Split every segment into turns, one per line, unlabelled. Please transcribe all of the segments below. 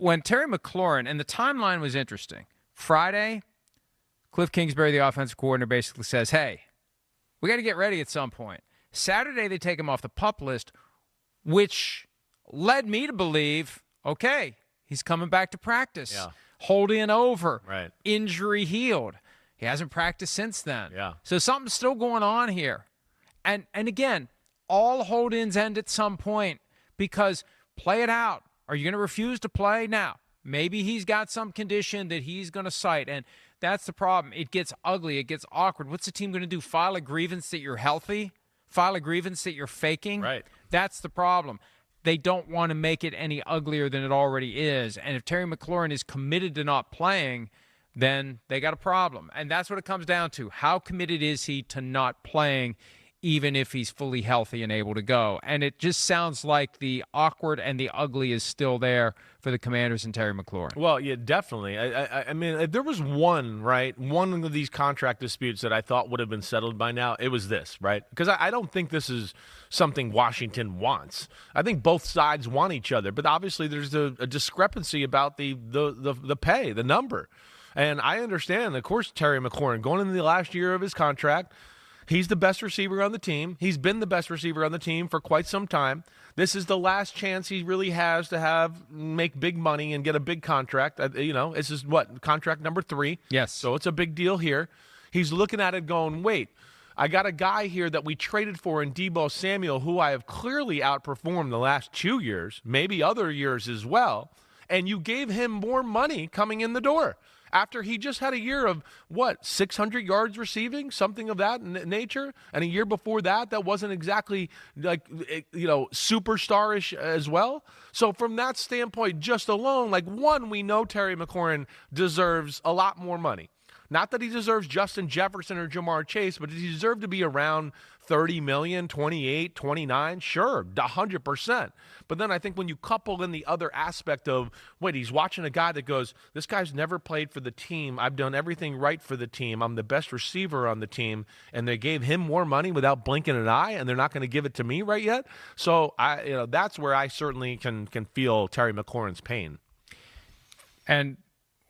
when Terry McLaurin, and the timeline was interesting. Friday, Cliff Kingsbury, the offensive coordinator, basically says, hey, we got to get ready at some point. Saturday, they take him off the PUP list, which led me to believe, okay, he's coming back to practice.
Yeah.
Hold-in over.
Right.
Injury healed. He hasn't practiced since then.
Yeah.
So something's still going on here. And again, all hold-ins end at some point because play it out. Are you going to refuse to play? Now, maybe he's got some condition that he's going to cite, and that's the problem. It gets ugly. It gets awkward. What's the team going to do? File a grievance that you're healthy? File a grievance that you're faking?
Right.
That's the problem. They don't want to make it any uglier than it already is. And if Terry McLaurin is committed to not playing, then they got a problem. And that's what it comes down to. How committed is he to not playing, even if he's fully healthy and able to go? And it just sounds like the awkward and the ugly is still there for the Commanders and Terry McLaurin.
Well, yeah, definitely. I mean, if there was one of these contract disputes that I thought would have been settled by now, it was this, right? Because I don't think this is something Washington wants. I think both sides want each other, but obviously there's a discrepancy about the pay, the number. And I understand, of course, Terry McLaurin, going into the last year of his contract, he's the best receiver on the team. He's been the best receiver on the team for quite some time. This is the last chance he really has to make big money and get a big contract. This is contract number 3.
Yes.
So it's a big deal here. He's looking at it going, wait, I got a guy here that we traded for in Deebo Samuel, who I have clearly outperformed the last 2 years, maybe other years as well, and you gave him more money coming in the door. After he just had a year of, 600 yards receiving, something of that nature? And a year before that wasn't exactly superstarish as well. So from that standpoint, just alone, we know Terry McLaurin deserves a lot more money. Not that he deserves Justin Jefferson or Jamar Chase, but does he deserve to be around $30 million, 28, 29? Sure, 100%. But then I think when you couple in the other aspect of, he's watching a guy that goes, this guy's never played for the team. I've done everything right for the team. I'm the best receiver on the team. And they gave him more money without blinking an eye, and they're not going to give it to me right yet. So that's where I certainly can feel Terry McLaurin's pain.
And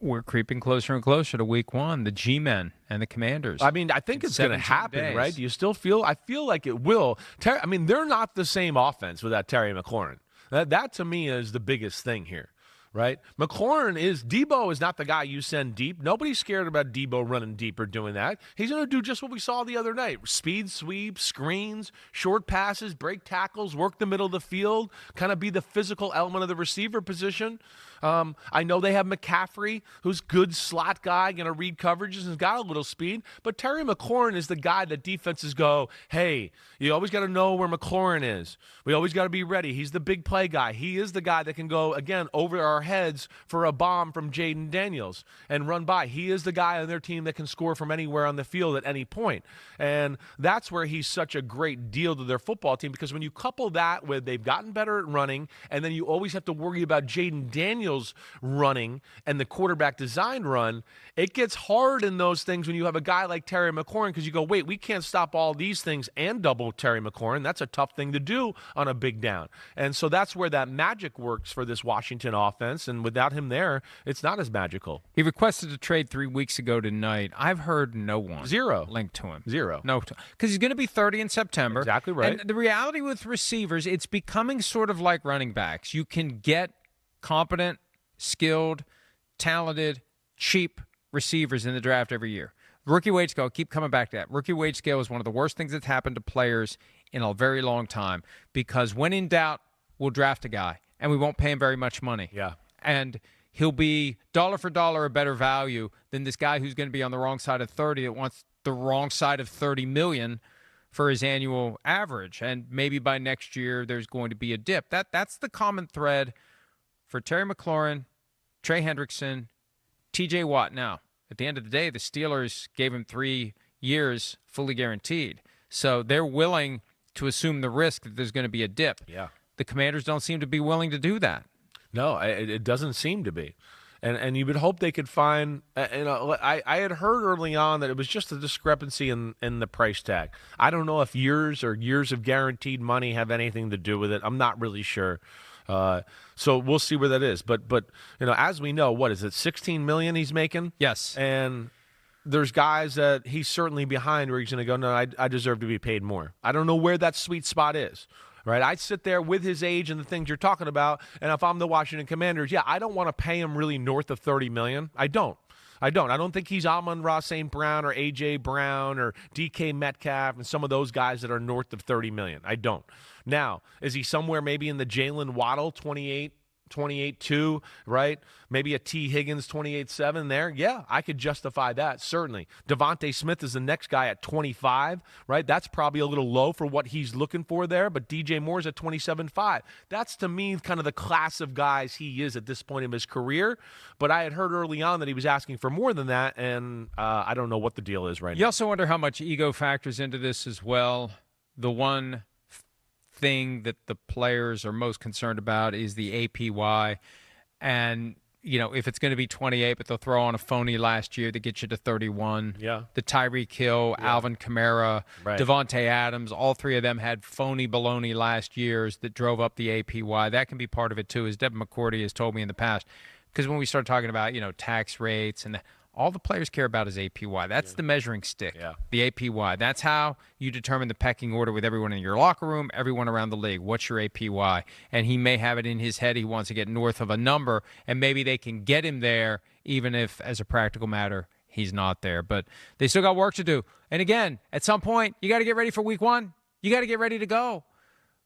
we're creeping closer and closer to week 1, the G-Men and the Commanders.
I mean, I think it's going to happen, right? Do you still feel? I feel like it will. They're not the same offense without Terry McLaurin. That to me is the biggest thing here, right? Debo is not the guy you send deep. Nobody's scared about Debo running deep or doing that. He's going to do just what we saw the other night. Speed sweeps, screens, short passes, break tackles, work the middle of the field, kind of be the physical element of the receiver position. I know they have McCaffrey, who's good slot guy, going to read coverages and has got a little speed. But Terry McLaurin is the guy that defenses go, hey, you always got to know where McLaurin is. We always got to be ready. He's the big play guy. He is the guy that can go, again, over our heads for a bomb from Jaden Daniels and run by. He is the guy on their team that can score from anywhere on the field at any point. And that's where he's such a great deal to their football team, because when you couple that with they've gotten better at running, and then you always have to worry about Jaden Daniels running and the quarterback design run, it gets hard in those things when you have a guy like Terry McLaurin, because you go, wait, we can't stop all these things and double Terry McLaurin. That's a tough thing to do on a big down. And so that's where that magic works for this Washington offense, and without him there, it's not as magical.
He requested a trade 3 weeks ago tonight. I've heard no one.
Zero.
Linked to him.
Zero.
No, because he's going to be 30 in September.
Exactly right.
And the reality with receivers, it's becoming sort of like running backs. You can get competent, skilled, talented, cheap receivers in the draft every year. Rookie wage scale, keep coming back to that. Rookie wage scale is one of the worst things that's happened to players in a very long time, because when in doubt, we'll draft a guy and we won't pay him very much money.
Yeah.
And he'll be dollar for dollar a better value than this guy who's going to be on the wrong side of 30 that wants the wrong side of 30 million for his annual average. And maybe by next year there's going to be a dip. That's the common thread for Terry McLaurin, Trey Hendrickson, TJ Watt. Now, at the end of the day, the Steelers gave him 3 years fully guaranteed. So they're willing to assume the risk that there's going to be a dip.
Yeah.
The Commanders don't seem to be willing to do that.
No, it doesn't seem to be. And you would hope they could find, I had heard early on that it was just a discrepancy in the price tag. I don't know if years of guaranteed money have anything to do with it. I'm not really sure. So we'll see where that is. But as we know, what is it, $16 million he's making?
Yes.
And there's guys that he's certainly behind where he's going to go, no, I deserve to be paid more. I don't know where that sweet spot is. Right, I sit there with his age and the things you're talking about, and if I'm the Washington Commanders, I don't want to pay him really north of $30 million. I don't think he's Amon-Ra St. Brown or A.J. Brown or DK Metcalf and some of those guys that are north of $30 million. I don't. Now, is he somewhere maybe in the Jalen Waddle 28-2, right? Maybe a T. Higgins 28-7 there? Yeah, I could justify that, certainly. Devontae Smith is the next guy at 25, right? That's probably a little low for what he's looking for there, but DJ Moore's at 27.5. That's, to me, kind of the class of guys he is at this point in his career, but I had heard early on that he was asking for more than that, and I don't know what the deal is right now.
You also wonder how much ego factors into this as well. The one thing that the players are most concerned about is the APY, and if it's going to be 28, but they'll throw on a phony last year that gets you to 31.
Yeah.
The Tyreek Hill, Alvin Kamara,
right.
Devontae Adams, all three of them had phony baloney last years that drove up the APY. That can be part of it too, as Devin McCourty has told me in the past. Because when we start talking about tax rates and all the players care about is APY. That's the measuring stick, the APY. That's how you determine the pecking order with everyone in your locker room, everyone around the league. What's your APY? And he may have it in his head he wants to get north of a number, and maybe they can get him there even if, as a practical matter, he's not there. But they still got work to do. And again, at some point, you got to get ready for week 1. You got to get ready to go.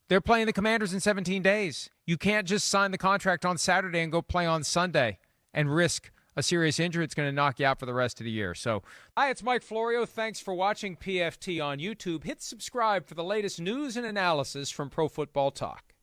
They're playing the Commanders in 17 days. You can't just sign the contract on Saturday and go play on Sunday and risk a serious injury. It's going to knock you out for the rest of the year. So, hi, it's Mike Florio. Thanks for watching PFT on YouTube. Hit subscribe for the latest news and analysis from Pro Football Talk.